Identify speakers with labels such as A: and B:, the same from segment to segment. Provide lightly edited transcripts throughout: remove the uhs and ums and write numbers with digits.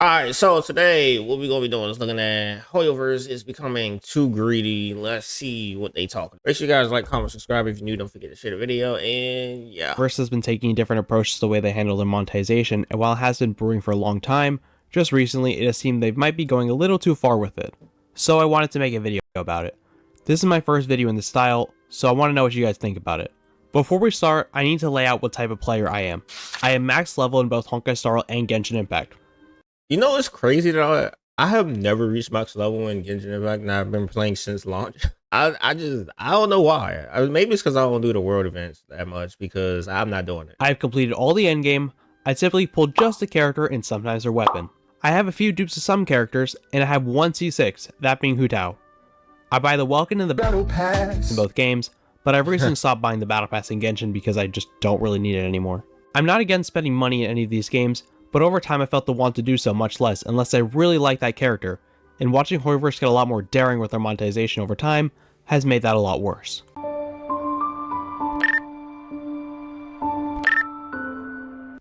A: Alright, so today what we're gonna be doing is looking at Hoyoverse is becoming too greedy. Let's see what they talking. Make sure you guys like, comment, subscribe if you're new. Don't forget to share the video. And yeah.
B: Hoyoverse has been taking a different approach to the way they handle their monetization, and while it has been brewing for a long time, just recently it has seemed they might be going a little too far with it. So I wanted to make a video about it. This is my first video in this style, so I want to know what you guys think about it. Before we start, I need to lay out what type of player I am. I am max level in both Honkai Star Rail and Genshin Impact.
A: You know, it's crazy that I have never reached max level in Genshin Impact, and I've been playing since launch. I don't know why. Maybe it's because I don't do the world events that much because I'm not doing it.
B: I've completed all the endgame. I typically pull just the character and sometimes their weapon. I have a few dupes of some characters, and I have one C6, that being Hu Tao. I buy the Welkin and the Battle Pass in both games, but I've recently stopped buying the Battle Pass in Genshin because I just don't really need it anymore. I'm not against spending money in any of these games, but over time I felt the want to do so much less unless I really like that character, and watching Hoyoverse get a lot more daring with their monetization over time has made that a lot worse.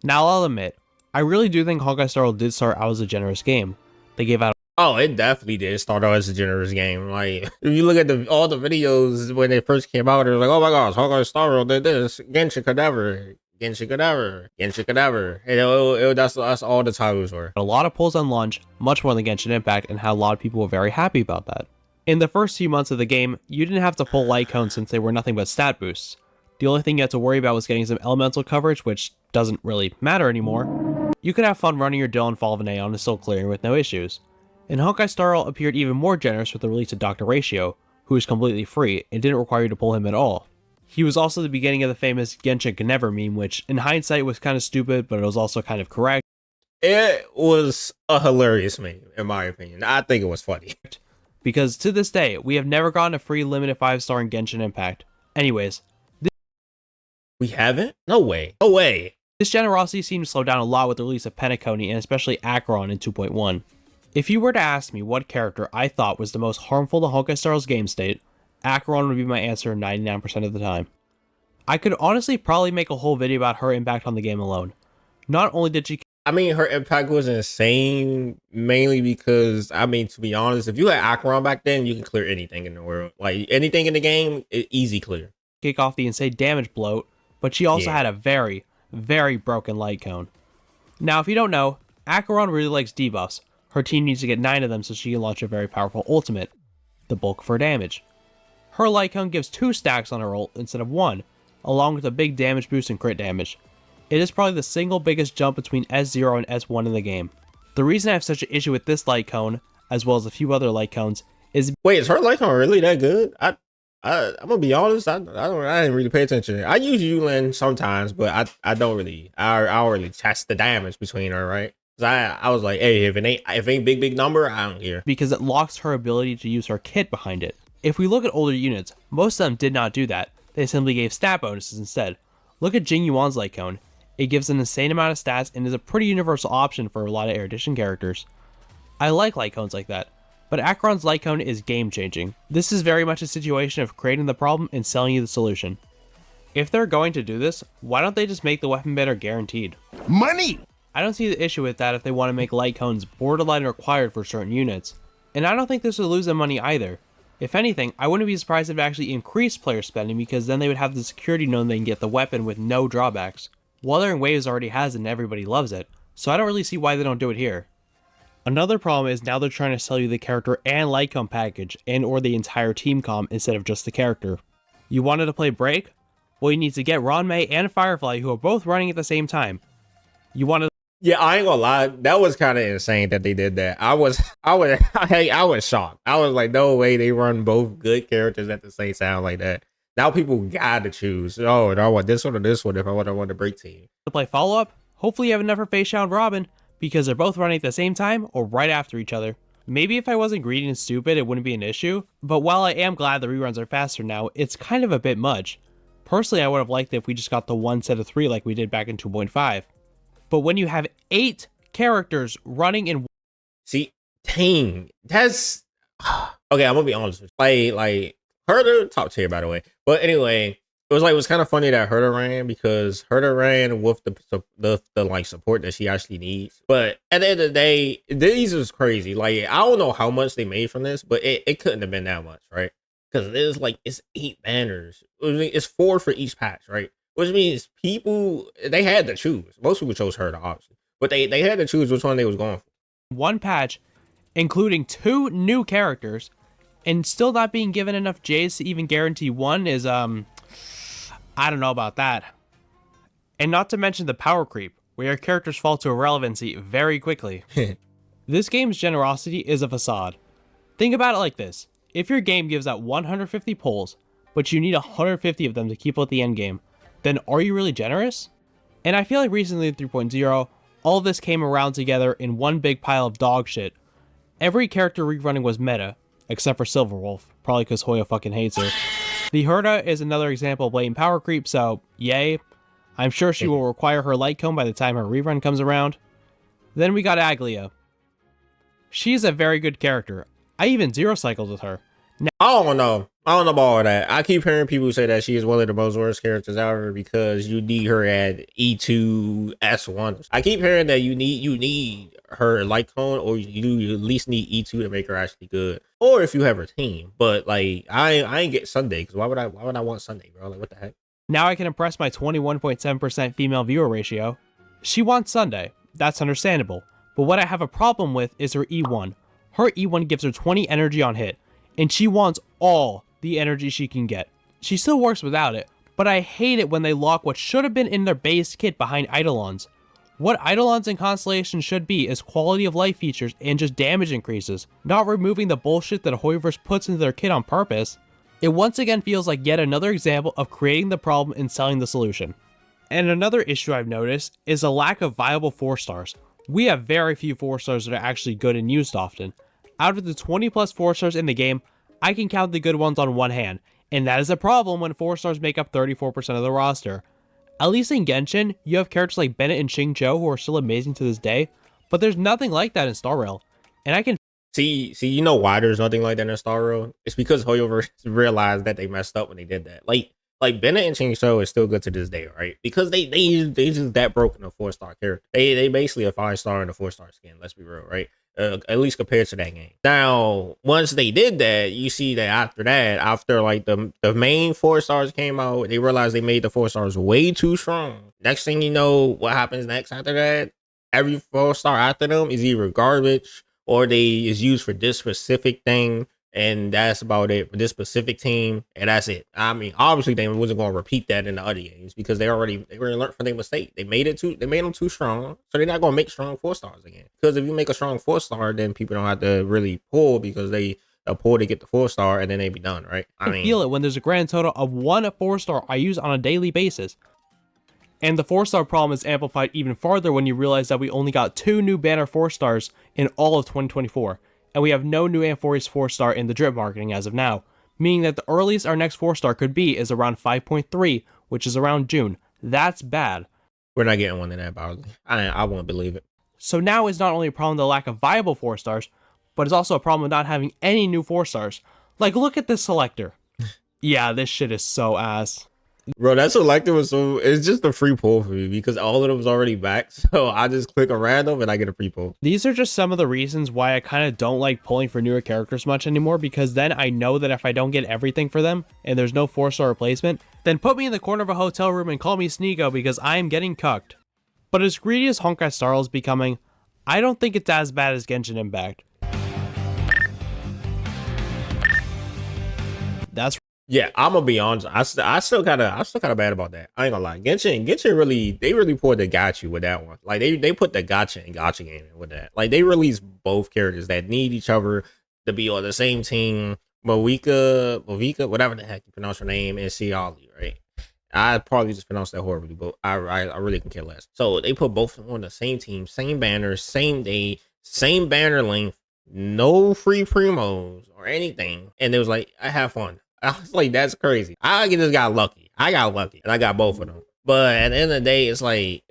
B: Now I'll admit, I really do think Honkai Star Rail did start out as a generous game. They gave out
A: It definitely did start out as a generous game. Like, if you look at all the videos when they first came out, they're like, oh my gosh, Honkai Star Rail did this, Genshin could never. Genshin could never. Genshin could never. And that's all the titles were.
B: a lot of pulls on launch, much more than Genshin Impact, and how a lot of people were very happy about that. In the first few months of the game, you didn't have to pull light cones since they were nothing but stat boosts. The only thing you had to worry about was getting some elemental coverage, which doesn't really matter anymore. You could have fun running your Dill and Fall of an Aeon and still clearing with no issues. And Honkai Star Rail appeared even more generous with the release of Dr. Ratio, who was completely free and didn't require you to pull him at all. He was also the beginning of the famous Genshin can never meme, which in hindsight was kind of stupid, but it was also kind of correct.
A: It was a hilarious meme, in my opinion. I think it was funny.
B: Because to this day, we have never gotten a free limited 5-star in Genshin Impact. Anyways,
A: we haven't? No way. No way.
B: This generosity seemed to slow down a lot with the release of Penacony and especially Acheron in 2.1. If you were to ask me what character I thought was the most harmful to Honkai Star Rail's game state, Acheron would be my answer 99% of the time. I could honestly probably make a whole video about her impact on the game alone. Not only did she...
A: her impact was insane, mainly because, to be honest, if you had Acheron back then, you can clear anything in the world. Like, anything in the game, easy clear.
B: Kick off the insane damage bloat, but she also had a very, very broken light cone. Now, if you don't know, Acheron really likes debuffs. Her team needs to get 9 of them so she can launch a very powerful ultimate, the bulk of her damage. Her light cone gives 2 stacks on her ult instead of 1, along with a big damage boost and crit damage. It is probably the single biggest jump between S0 and S1 in the game. The reason I have such an issue with this light cone, as well as a few other light cones, is...
A: Wait, is her light cone really that good? I'm gonna be honest, I didn't really pay attention. I use Yulin sometimes, but I don't really test the damage between her, right? I was like, hey, if it ain't big number, I don't care.
B: Because it locks her ability to use her kit behind it. If we look at older units, most of them did not do that. They simply gave stat bonuses instead. Look at Jing Yuan's light cone. It gives an insane amount of stats and is a pretty universal option for a lot of Erudition characters. I like light cones like that, but Acheron's light cone is game changing. This is very much a situation of creating the problem and selling you the solution. If they're going to do this, why don't they just make the weapon banner guaranteed?
C: Money!
B: I don't see the issue with that if they want to make light cones borderline required for certain units, and I don't think this would lose them money either. If anything, I wouldn't be surprised if it actually increased player spending because then they would have the security knowing they can get the weapon with no drawbacks. Wuthering Waves already has it and everybody loves it, so I don't really see why they don't do it here. Another problem is now they're trying to sell you the character and light cone package and or the entire team comp instead of just the character. You wanted to play Break? Well, you need to get Ranmei and Firefly who are both running at the same time. You wanted...
A: Yeah, I ain't gonna lie. That was kind of insane that they did that. I was shocked. I was like, no way they run both good characters at the same time like that. Now people got to choose. Oh, and I want this one or this one if I want to break team.
B: To play follow-up, hopefully you have enough for Fei Xiao and Robin, because they're both running at the same time or right after each other. Maybe if I wasn't greedy and stupid, it wouldn't be an issue, but while I am glad the reruns are faster now, it's kind of a bit much. Personally, I would have liked it if we just got the one set of 3 like we did back in 2.5. But when you have 8 characters running in...
A: See, dang, that's... Okay, I'm gonna be honest with you. Like, her the top tier, by the way. But anyway, it was kind of funny that Herta ran because Herta ran with the like support that she actually needs. But at the end of the day, these is crazy. Like I don't know how much they made from this, but it couldn't have been that much, right? Because it's 8 banners. It's 4 for each patch, right? Which means people they had to choose. Most people chose Herta, obviously, but they had to choose which one they was going for.
B: One patch, including 2 new characters, and still not being given enough J's to even guarantee one is I don't know about that. And not to mention the power creep, where your characters fall to irrelevancy very quickly. This game's generosity is a facade. Think about it like this. If your game gives out 150 pulls, but you need 150 of them to keep out the end game, then are you really generous? And I feel like recently in 3.0, all of this came around together in one big pile of dog shit. Every character rerunning was meta, except for Silverwolf, probably because Hoyo fucking hates her. The Herta is another example of blatant power creep, so yay. I'm sure she will require her light cone by the time her rerun comes around. Then we got Aglia. She's a very good character. I even zero cycled with her.
A: I don't know. I don't know about all that. I keep hearing people say that she is one of the most worst characters ever because you need her at E2 S1. I keep hearing that you need her light cone, or you at least need E2 to make her actually good. Or if you have her team. But like I ain't get Sunday, because why would I want Sunday, bro? Like what the heck?
B: Now I can impress my 21.7% female viewer ratio. She wants Sunday. That's understandable. But what I have a problem with is her E1. Her E1 gives her 20 energy on hit, and she wants all the energy she can get. She still works without it, but I hate it when they lock what should have been in their base kit behind Eidolons. What Eidolons and Constellations should be is quality of life features and just damage increases, not removing the bullshit that Hoyoverse puts into their kit on purpose. It once again feels like yet another example of creating the problem and selling the solution. And another issue I've noticed is a lack of viable 4-stars. We have very few 4-stars that are actually good and used often. Out of the 20 plus 4-stars in the game, I can count the good ones on one hand, and that is a problem when 4-stars make up 34% of the roster. At least in Genshin, you have characters like Bennett and Xingqiu who are still amazing to this day, but there's nothing like that in Star Rail. And I can
A: See, you know why there's nothing like that in Star Rail? It's because Hoyoverse realized that they messed up when they did that. Like Bennett and Xingqiu is still good to this day, right? Because they just that broken a 4-star character. They basically a 5-star and a 4-star skin. Let's be real, right? At least compared to that game. Now, once they did that, you see that after like the main 4-stars came out, they realized they made the 4-stars way too strong. Next thing you know, what happens next after that? Every 4-star after them is either garbage or they is used for this specific thing, and that's about it for this specific team, and that's it. I mean, obviously they wasn't going to repeat that in the other games because they already learned from their mistake. They made them too strong, so they're not going to make strong 4-stars again. Because if you make a strong 4-star, then people don't have to really pull because they'll pull to get the 4-star and then they be done, right?
B: I feel it when there's a grand total of 1 4-star I use on a daily basis. And the 4-star problem is amplified even farther when you realize that we only got 2 new banner 4-stars in all of 2024, and we have no new Amphore's 4-star in the drip marketing as of now, meaning that the earliest our next 4-star could be is around 5.3, which is around June. That's bad.
A: We're not getting one in that, probably. I won't believe it.
B: So now is not only a problem with the lack of viable 4-stars, but it's also a problem with not having any new 4-stars. Like, look at this selector. Yeah, this shit is so ass.
A: Bro, that selector was it's just a free pull for me because all of them was already back. So I just click a random and I get a free pull.
B: These are just some of the reasons why I kind of don't like pulling for newer characters much anymore, because then I know that if I don't get everything for them and there's no 4-star replacement, then put me in the corner of a hotel room and call me Sneeko because I am getting cucked. But as greedy as Honkai Star Rail is becoming, I don't think it's as bad as Genshin Impact. That's
A: Yeah, I'm gonna be honest. I still kind of bad about that. I ain't gonna lie. Genshin really poured the gotcha with that one. Like they put the gotcha and gotcha game in with that. Like they released both characters that need each other to be on the same team. Movika, whatever the heck you pronounce her name, and Ciali, right? I probably just pronounced that horribly, but I really can care less. So they put both of them on the same team, same banner, same day, same banner length, no free primos or anything, and it was like I have fun. I was like, that's crazy. I just got lucky. I got lucky, and I got both of them. But at the end of the day, it's like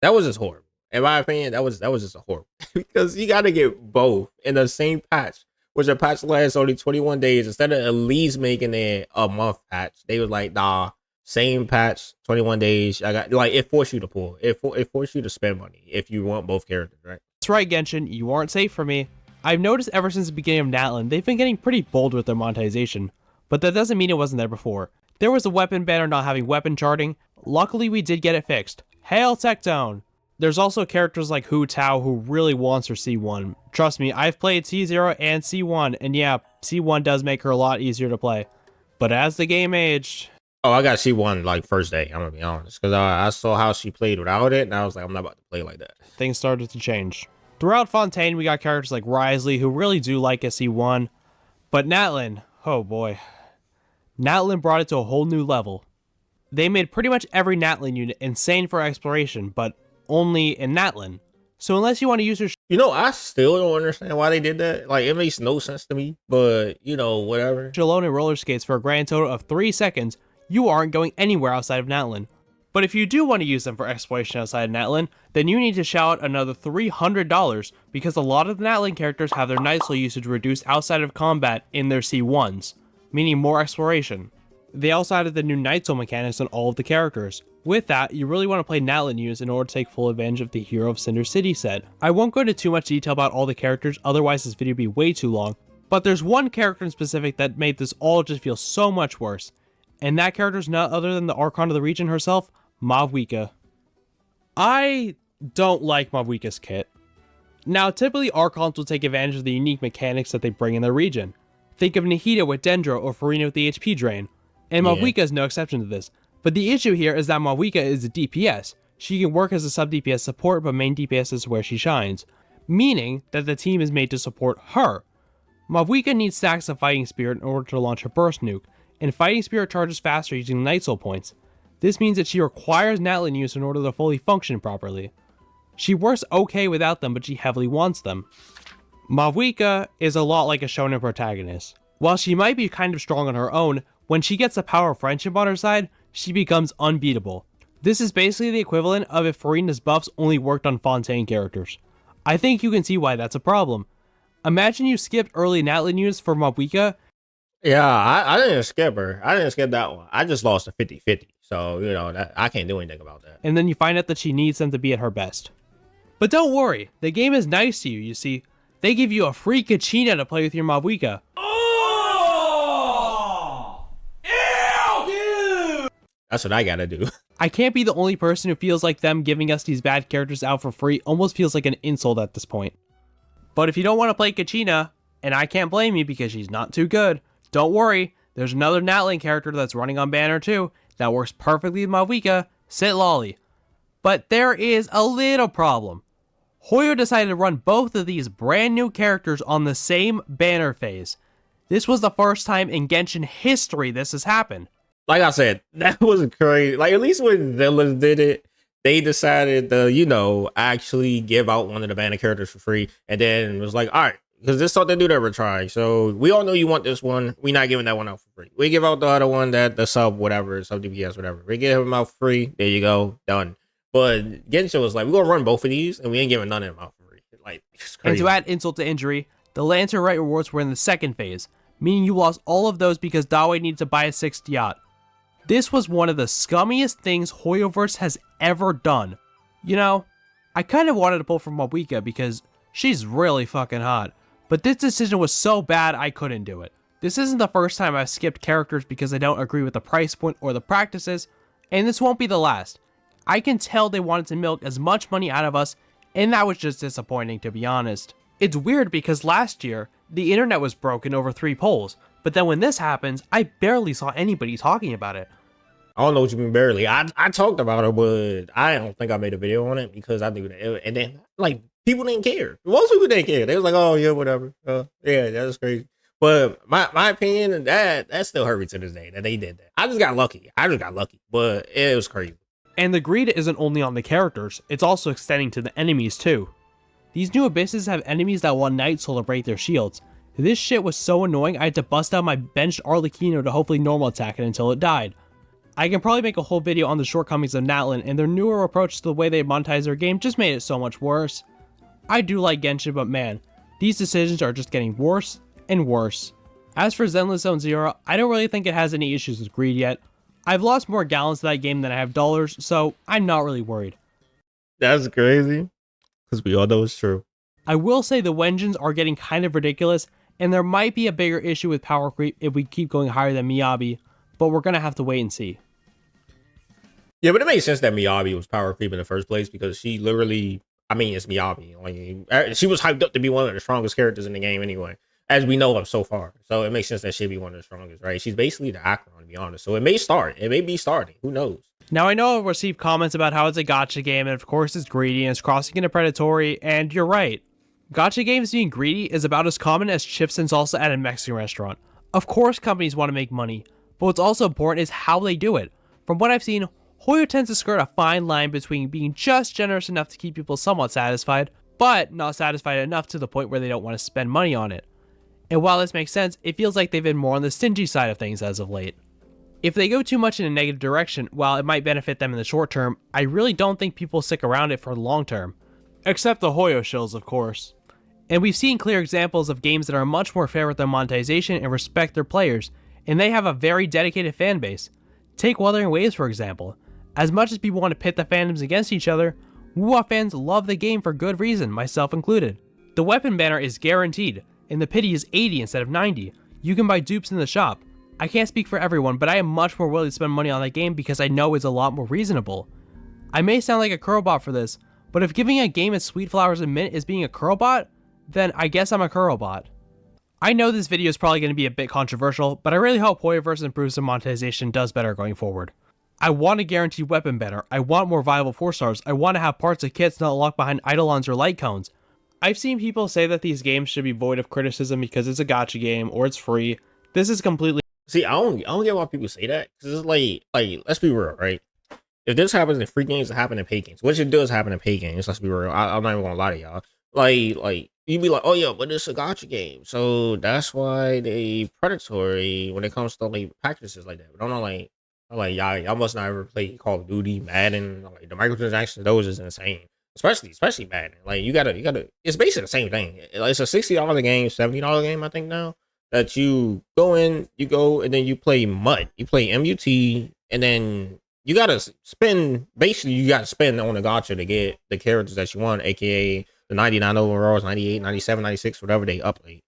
A: that was just horrible. In my opinion, that was just a horrible because you got to get both in the same patch, which a patch lasts only 21 days. Instead of at least making it a month patch, they was like, nah, Same patch, 21 days. I got like it forced you to pull. It forced you to spend money if you want both characters, right?
B: That's right, Genshin, you aren't safe for me. I've noticed ever since the beginning of Natlan, they've been getting pretty bold with their monetization, but that doesn't mean it wasn't there before. There was a weapon banner not having weapon charting. Luckily, we did get it fixed. Hail Tectone! There's also characters like Hu Tao who really wants her C1. Trust me, I've played C0 and C1, and yeah, C1 does make her a lot easier to play. But as the game aged...
A: Oh, I got C1 like first day, I'm gonna be honest. Because I saw how she played without it, and I was like, I'm not about to play like that.
B: Things started to change. Throughout Fontaine, we got characters like Risley who really do like a C1. But Natlan, oh boy. Natlan brought it to a whole new level. They made pretty much every Natlan unit insane for exploration, but only in Natlan. So unless you want to use your
A: You know, I still don't understand why they did that. Like, it makes no sense to me, but you know, whatever.
B: alone in roller skates for a grand total of 3 seconds, you aren't going anywhere outside of Natlan. But if you do want to use them for exploration outside of Natlan, then you need to shell out another $300 because a lot of the Natlan characters have their night soul usage reduced outside of combat in their C1s, meaning more exploration. They also added the new night soul mechanics on all of the characters. With that, you really want to play Natlan units in order to take full advantage of the Hero of Cinder City set. I won't go into too much detail about all the characters, otherwise this video would be way too long, but there's one character in specific that made this all just feel so much worse. And that character is none other than the Archon of the region herself, Mavwika. I don't like Mavwika's kit. Now, typically Archons will take advantage of the unique mechanics that they bring in their region. Think of Nahida with Dendro or Farina with the HP drain. And Mavwika is no exception to this. But the issue here is that Mavwika is a DPS. She can work as a sub DPS support, but main DPS is where she shines. Meaning that the team is made to support her. Mavwika needs stacks of Fighting Spirit in order to launch her burst nuke, and Fighting Spirit charges faster using Night Soul points. This means that she requires Natlan use in order to fully function properly. She works okay without them, but she heavily wants them. Mavwika is a lot like a shonen protagonist. While she might be kind of strong on her own, when she gets the power of friendship on her side, she becomes unbeatable. This is basically the equivalent of if Farina's buffs only worked on Fontaine characters. I think you can see why that's a problem. Imagine you skipped early Natlan units for Mavwika.
A: Yeah, I didn't skip her. I didn't skip that one. I just lost a 50-50. So, you know, I can't do anything about that.
B: And then you find out that she needs them to be at her best. But don't worry, the game is nice to you, you see. They give you a free Kachina to play with your Mavwika.
A: Oh! Ew, dude! That's what I gotta do.
B: I can't be the only person who feels like them giving us these bad characters out for free almost feels like an insult at this point. But if you don't want to play Kachina, and I can't blame you because she's not too good, don't worry, there's another Natlan character that's running on Banner too that works perfectly with Mavwika, Sit Lolly. But there is a little problem. Hoyo decided to run both of these brand new characters on the same banner phase. This was the first time in Genshin history this has happened.
A: Like I said, that was crazy. Like, at least when Villas did it, they decided to, you know, actually give out one of the banner characters for free. And then it was like, all right, because this is something new that we're trying. So we all know you want this one. We're not giving that one out for free. We give out the other one, that the sub, whatever, sub DPS, whatever. We give them out for free. There you go. Done. But Genshin was like, we're going to run both of these, and we ain't giving none of them out for free. Like, it's crazy.
B: And to add insult to injury, the Lantern Right rewards were in the second phase, meaning you lost all of those because Dawe needed to buy a 6th yacht. This was one of the scummiest things Hoyoverse has ever done. You know, I kind of wanted to pull from Mavwika because she's really fucking hot, but this decision was so bad I couldn't do it. This isn't the first time I've skipped characters because I don't agree with the price point or the practices, and this won't be the last. I can tell they wanted to milk as much money out of us, and that was just disappointing, to be honest. It's weird because last year, the internet was broken over 3 polls, but then when this happens, I barely saw anybody talking about it.
A: I don't know what you mean barely. I talked about it, but I don't think I made a video on it because I knew that. And then, like, people didn't care. Most people didn't care. They was like, oh, yeah, whatever. Yeah, that was crazy. But my opinion, that still hurt me to this day that they did that. I just got lucky. But it was crazy.
B: And the greed isn't only on the characters, it's also extending to the enemies too. These new abysses have enemies that want Night Soul to break their shields. This shit was so annoying I had to bust out my benched Arlecchino to hopefully normal attack it until it died. I can probably make a whole video on the shortcomings of Natlan, and their newer approach to the way they monetize their game just made it so much worse. I do like Genshin, but man, these decisions are just getting worse and worse. As for Zenless Zone Zero, I don't really think it has any issues with greed yet. I've lost more gallons to that game than I have dollars, so I'm not really worried.
A: That's crazy. Because we all know it's true.
B: I will say the Wenjins are getting kind of ridiculous, and there might be a bigger issue with power creep if we keep going higher than Miyabi, but we're gonna have to wait and see.
A: Yeah, but it makes sense that Miyabi was power creep in the first place because she literally, I mean, it's Miyabi. Like, she was hyped up to be one of the strongest characters in the game anyway, as we know of so far. So it makes sense that she'd be one of the strongest, right? She's basically the Akron, to be honest. So it may start. It may be starting. Who knows?
B: Now, I know I've received comments about how it's a gacha game, and of course it's greedy and it's crossing into predatory, and you're right. Gacha games being greedy is about as common as chips and salsa at a Mexican restaurant. Of course companies want to make money, but what's also important is how they do it. From what I've seen, Hoyo tends to skirt a fine line between being just generous enough to keep people somewhat satisfied, but not satisfied enough to the point where they don't want to spend money on it. And while this makes sense, it feels like they've been more on the stingy side of things as of late. If they go too much in a negative direction, while it might benefit them in the short term, I really don't think people stick around it for the long term. Except the Hoyo shills, of course. And we've seen clear examples of games that are much more fair with their monetization and respect their players, and they have a very dedicated fan base. Take Wuthering Waves for example. As much as people want to pit the fandoms against each other, WoW fans love the game for good reason, myself included. The weapon banner is guaranteed, and the pity is 80 instead of 90. You can buy dupes in the shop. I can't speak for everyone, but I am much more willing to spend money on that game because I know it's a lot more reasonable. I may sound like a curlbot for this, but if giving a game its sweet flowers and mint is being a curlbot, then I guess I'm a curlbot. I know this video is probably going to be a bit controversial, but I really hope Hoyoverse improves their monetization does better going forward. I want a guaranteed weapon banner, I want more viable 4-stars, I want to have parts of kits not locked behind eidolons or light cones. I've seen people say that these games should be void of criticism because it's a gacha game or it's free. This is completely...
A: See, I don't get why people say that. Because it's like, let's be real, right? If this happens in free games, it happen in paid games. Which it does happen in paid games, let's be real. I'm not even gonna lie to y'all. Like, you'd be like, oh yeah, but it's a gacha game. So that's why they predatory when it comes to like practices like that. But I'm not like y'all must not ever play Call of Duty, Madden. Like the microtransactions, those is insane. Especially Madden. Like you gotta. It's basically the same thing. It's a $60 game, $70 game, I think now. That you go in, and then you play MUT. You play MUT, and then you gotta spend. Basically, you gotta spend on the gacha to get the characters that you want, aka the 99 overalls, 98, 97, 96, whatever they update.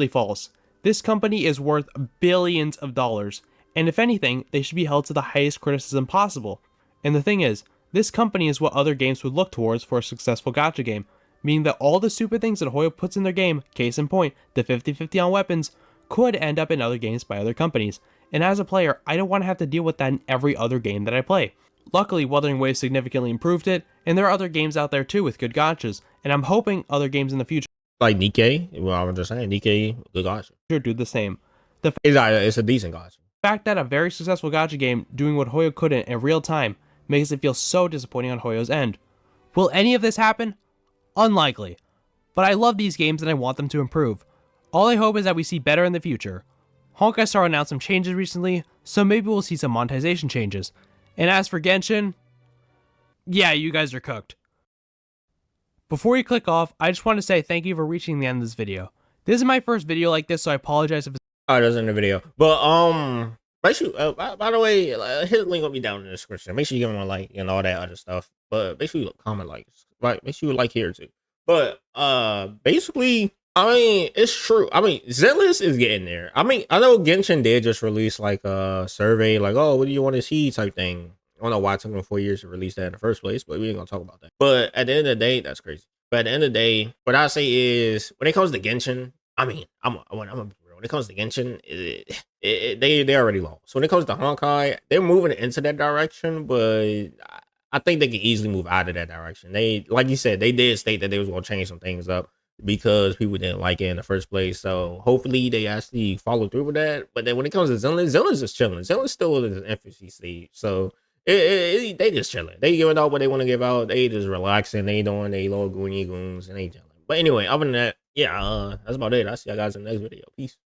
B: False. This company is worth billions of dollars. And if anything, they should be held to the highest criticism possible. And the thing is, this company is what other games would look towards for a successful gacha game, meaning that all the stupid things that Hoyo puts in their game, case in point, the 50-50 on weapons, could end up in other games by other companies. And as a player, I don't want to have to deal with that in every other game that I play. Luckily, Wuthering Waves significantly improved it, and there are other games out there too with good gachas, and I'm hoping other games in the future,
A: like Nikkei, well, I was just saying, Nikkei, good gacha.
B: do the same.
A: It's a decent gacha.
B: The fact that a very successful gacha game doing what Hoyo couldn't in real time makes it feel so disappointing on Hoyo's end. Will any of this happen? Unlikely. But I love these games and I want them to improve. All I hope is that we see better in the future. Honkai Star announced some changes recently, so maybe we'll see some monetization changes. And as for Genshin, yeah, you guys are cooked. Before you click off, I just want to say thank you for reaching the end of this video. This is my first video like this, so I apologize if it's...
A: Oh, that's in the video. But make sure, by the way, hit the link will be down in the description. Make sure you give them a like and all that other stuff. But make sure you comment, like, make sure you like here too. But basically, I mean, it's true. I mean, Zenless is getting there. I mean, I know Genshin did just release like a survey, like, oh, what do you want to see type thing. I don't know why it took them 4 years to release that in the first place, but we ain't gonna talk about that. But at the end of the day, that's crazy. But at the end of the day, what I say is, when it comes to Genshin, I mean, I'm a when it comes to Genshin, they already lost. So when it comes to Honkai, they're moving into that direction, but I think they can easily move out of that direction. They, like you said, they did state that they was gonna change some things up because people didn't like it in the first place. So hopefully they actually follow through with that. But then when it comes to Zenless is chilling. Zenless still in the infancy stage. So they just chilling. They giving out what they want to give out. They just relaxing. They doing they little goony goons and they chilling. But anyway, other than that, yeah, that's about it. I'll see you guys in the next video. Peace.